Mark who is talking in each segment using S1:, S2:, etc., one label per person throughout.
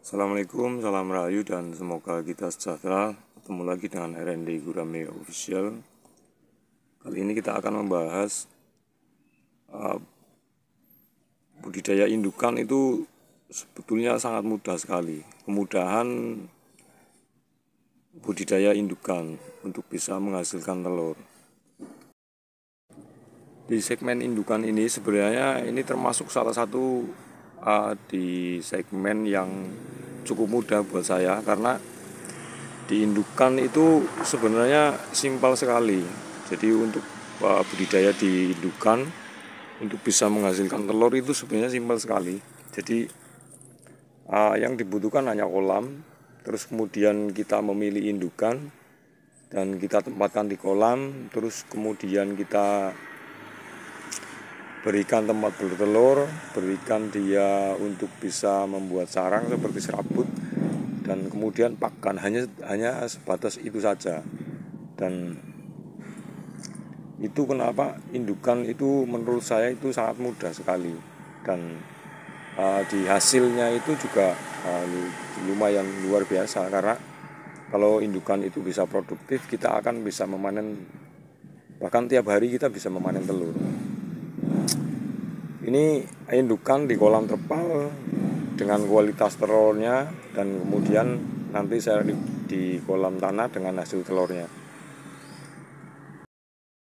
S1: Assalamualaikum, salam rahayu dan semoga kita sejahtera. Ketemu lagi dengan RND Gurame Official. Kali ini kita akan membahas budidaya indukan itu sebetulnya sangat mudah sekali. Kemudahan budidaya indukan untuk bisa menghasilkan telur. Di segmen indukan ini sebenarnya ini termasuk salah satu di segmen yang cukup mudah buat saya, karena di indukan itu sebenarnya simpel sekali. Jadi untuk budidaya di indukan untuk bisa menghasilkan telur itu sebenarnya simpel sekali. Jadi yang dibutuhkan hanya kolam, terus kemudian kita memilih indukan dan kita tempatkan di kolam, terus kemudian kita berikan tempat bertelur, berikan dia untuk bisa membuat sarang seperti serabut, dan kemudian pakan, hanya sebatas itu saja. Dan itu kenapa indukan itu menurut saya itu sangat mudah sekali, dan di hasilnya itu juga lumayan luar biasa, karena kalau indukan itu bisa produktif, kita akan bisa memanen, bahkan tiap hari kita bisa memanen telur. Ini indukan di kolam terpal dengan kualitas telurnya, dan kemudian nanti saya di kolam tanah dengan hasil telurnya.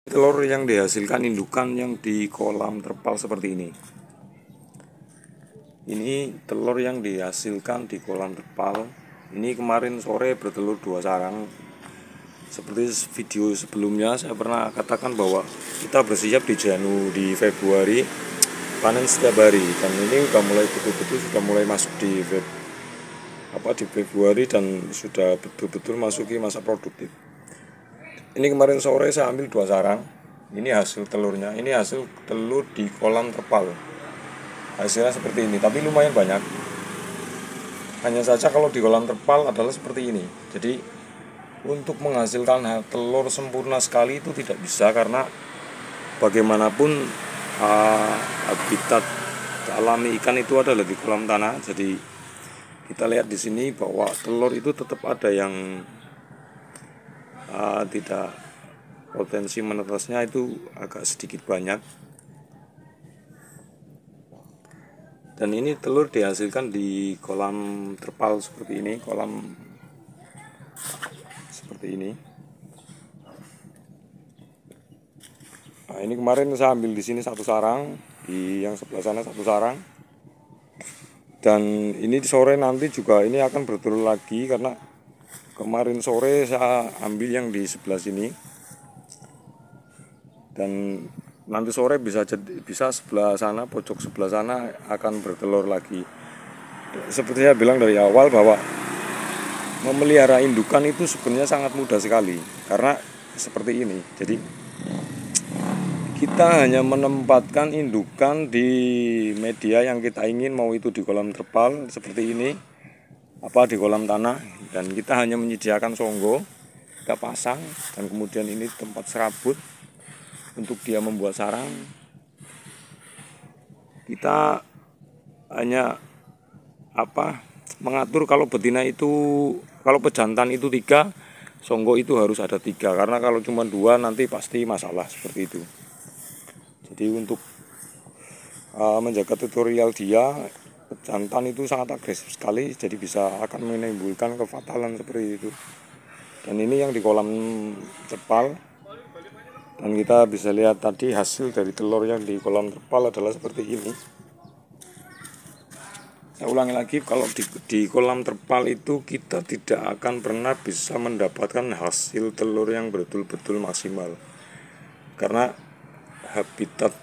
S1: Telur yang dihasilkan indukan yang di kolam terpal seperti ini. Ini telur yang dihasilkan di kolam terpal. Ini kemarin sore bertelur 2 sarang. Seperti video sebelumnya saya pernah katakan bahwa kita bersiap di Februari panen setiap hari, dan ini sudah mulai betul-betul sudah mulai masuk di Februari dan sudah betul-betul masuki masa produktif. Ini kemarin sore saya ambil 2 sarang. Ini hasil telurnya. Ini hasil telur di kolam terpal. Hasilnya seperti ini, tapi lumayan banyak. Hanya saja kalau di kolam terpal adalah seperti ini. Jadi untuk menghasilkan telur sempurna sekali itu tidak bisa, karena bagaimanapun habitat alami ikan itu adalah di kolam tanah. Jadi kita lihat di sini bahwa telur itu tetap ada yang tidak, potensi menetasnya itu agak sedikit banyak. Dan ini telur dihasilkan di kolam terpal seperti ini, kolam seperti ini. Nah, ini kemarin saya ambil di sini 1 sarang, di yang sebelah sana 1 sarang. Dan ini di sore nanti juga ini akan bertelur lagi, karena kemarin sore saya ambil yang di sebelah sini. Dan nanti sore bisa sebelah sana, pojok sebelah sana akan bertelur lagi. Seperti saya bilang dari awal bahwa memelihara indukan itu sebenarnya sangat mudah sekali, karena seperti ini. Jadi kita hanya menempatkan indukan di media yang kita ingin, mau itu di kolam terpal seperti ini, di kolam tanah, dan kita hanya menyediakan songgo, kita pasang, dan kemudian ini tempat serabut untuk dia membuat sarang. Kita hanya mengatur kalau betina itu, kalau pejantan itu 3, songgo itu harus ada 3, karena kalau cuma 2 nanti pasti masalah seperti itu. Jadi untuk menjaga tutorial dia, jantan itu sangat agresif sekali, jadi akan menimbulkan kefatalan seperti itu. Dan ini yang di kolam terpal, dan kita bisa lihat tadi hasil dari telur yang di kolam terpal adalah seperti ini. Saya ulangi lagi, kalau di kolam terpal itu kita tidak akan pernah bisa mendapatkan hasil telur yang betul-betul maksimal, karena habitat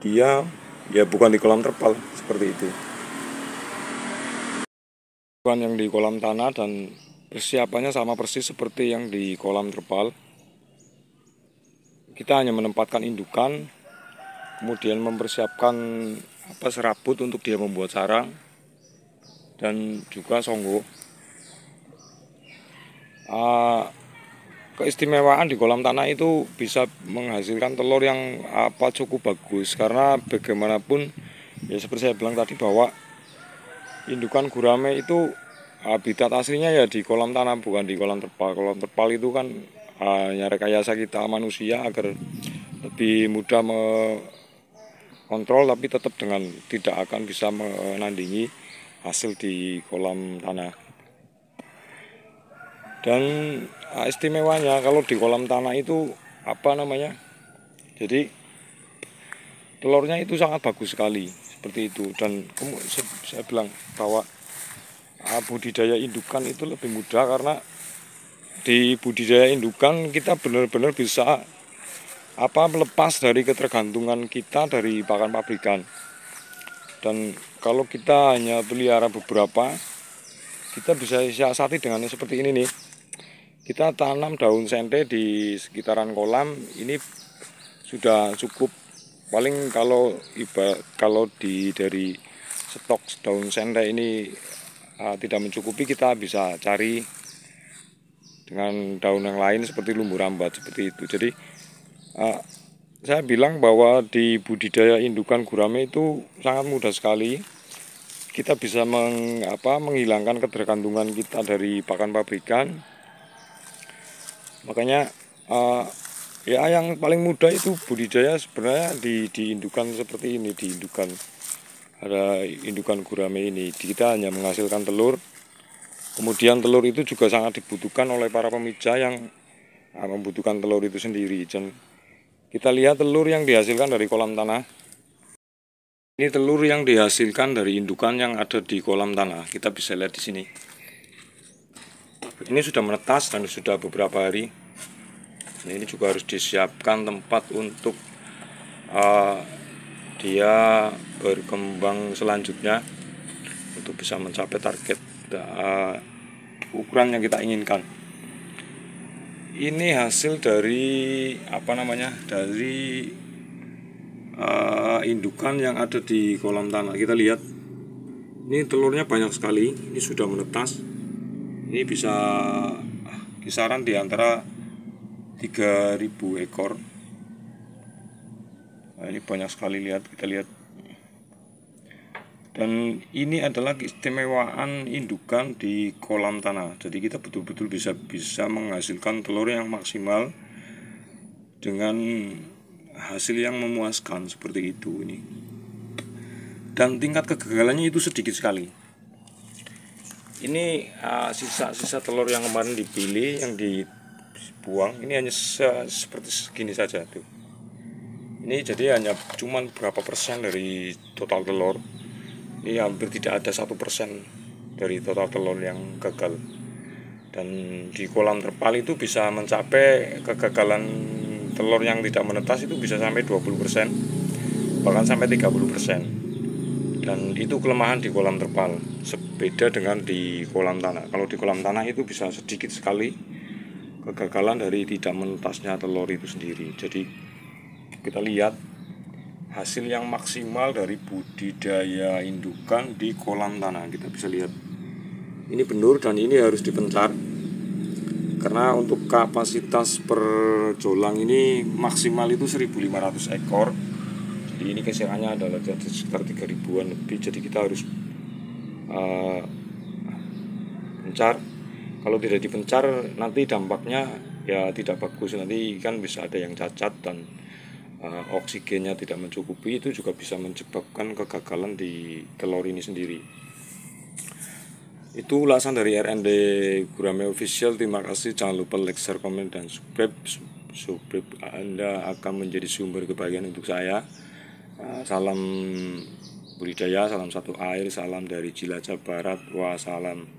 S1: dia ya bukan di kolam terpal seperti itu, bukan yang di kolam tanah, dan persiapannya sama persis seperti yang di kolam terpal. Kita hanya menempatkan indukan, kemudian mempersiapkan serabut untuk dia membuat sarang, dan juga songgo. Keistimewaan di kolam tanah itu bisa menghasilkan telur yang cukup bagus, karena bagaimanapun ya seperti saya bilang tadi bahwa Indukan gurame itu habitat aslinya ya di kolam tanah, bukan di kolam terpal. Kolam terpal itu kan hanya rekayasa kita manusia agar lebih mudah mengontrol, tapi tetap dengan tidak akan bisa menandingi hasil di kolam tanah. Dan istimewanya kalau di kolam tanah itu jadi telurnya itu sangat bagus sekali seperti itu. Dan saya bilang bahwa budidaya indukan itu lebih mudah, karena di budidaya indukan kita benar-benar bisa melepas dari ketergantungan kita dari pakan pabrikan. Dan kalau kita hanya pelihara beberapa, kita bisa siasati dengan seperti ini nih. Kita tanam daun sente di sekitaran kolam, ini sudah cukup. Paling kalau dari stok daun sente ini tidak mencukupi, kita bisa cari dengan daun yang lain seperti lumbu rambat seperti itu. Jadi saya bilang bahwa di budidaya indukan gurame itu sangat mudah sekali. Kita bisa menghilangkan ketergantungan kita dari pakan pabrikan. Makanya yang paling mudah itu budidaya sebenarnya di indukan seperti ini, di indukan ada indukan gurame ini. Kita hanya menghasilkan telur. Kemudian telur itu juga sangat dibutuhkan oleh para pemija yang membutuhkan telur itu sendiri. Dan kita lihat telur yang dihasilkan dari kolam tanah. Ini telur yang dihasilkan dari indukan yang ada di kolam tanah. Kita bisa lihat di sini. Ini sudah menetas dan sudah beberapa hari. Nah, ini juga harus disiapkan tempat untuk dia berkembang selanjutnya untuk bisa mencapai target ukuran yang kita inginkan. Ini hasil dari dari indukan yang ada di kolam tanah. Kita lihat, ini telurnya banyak sekali. Ini sudah menetas. Ini bisa kisaran di antara 3.000 ekor. Nah, ini banyak sekali, kita lihat. Dan ini adalah keistimewaan indukan di kolam tanah. Jadi kita betul-betul bisa menghasilkan telur yang maksimal dengan hasil yang memuaskan seperti itu ini. Dan tingkat kegagalannya itu sedikit sekali. Ini sisa-sisa telur yang kemarin dipilih, yang dibuang, ini hanya seperti segini saja tuh. Ini jadi hanya cuman berapa persen dari total telur. Ini hampir tidak ada 1% dari total telur yang gagal. Dan di kolam terpal itu bisa mencapai kegagalan telur yang tidak menetas itu bisa sampai 20%, bahkan sampai 30%. Dan itu kelemahan di kolam terpal. Beda dengan di kolam tanah. Kalau di kolam tanah itu bisa sedikit sekali kegagalan dari tidak menetasnya telur itu sendiri. Jadi kita lihat hasil yang maksimal dari budidaya indukan di kolam tanah. Kita bisa lihat ini benur dan ini harus dipencar, karena untuk kapasitas per jolang ini maksimal itu 1.500 ekor. Jadi ini kesehatannya adalah sekitar 3.000-an lebih. Jadi kita harus pencar. Kalau tidak dipencar nanti dampaknya ya tidak bagus. Nanti kan bisa ada yang cacat dan oksigennya tidak mencukupi. Itu juga bisa menyebabkan kegagalan di telur ini sendiri. Itu ulasan dari R&D Gurame Official. Terima kasih. Jangan lupa like, share, komen, dan subscribe. Anda akan menjadi sumber kebahagiaan untuk saya. Salam budidaya, salam satu air, salam dari Cilacap Barat. Wassalam.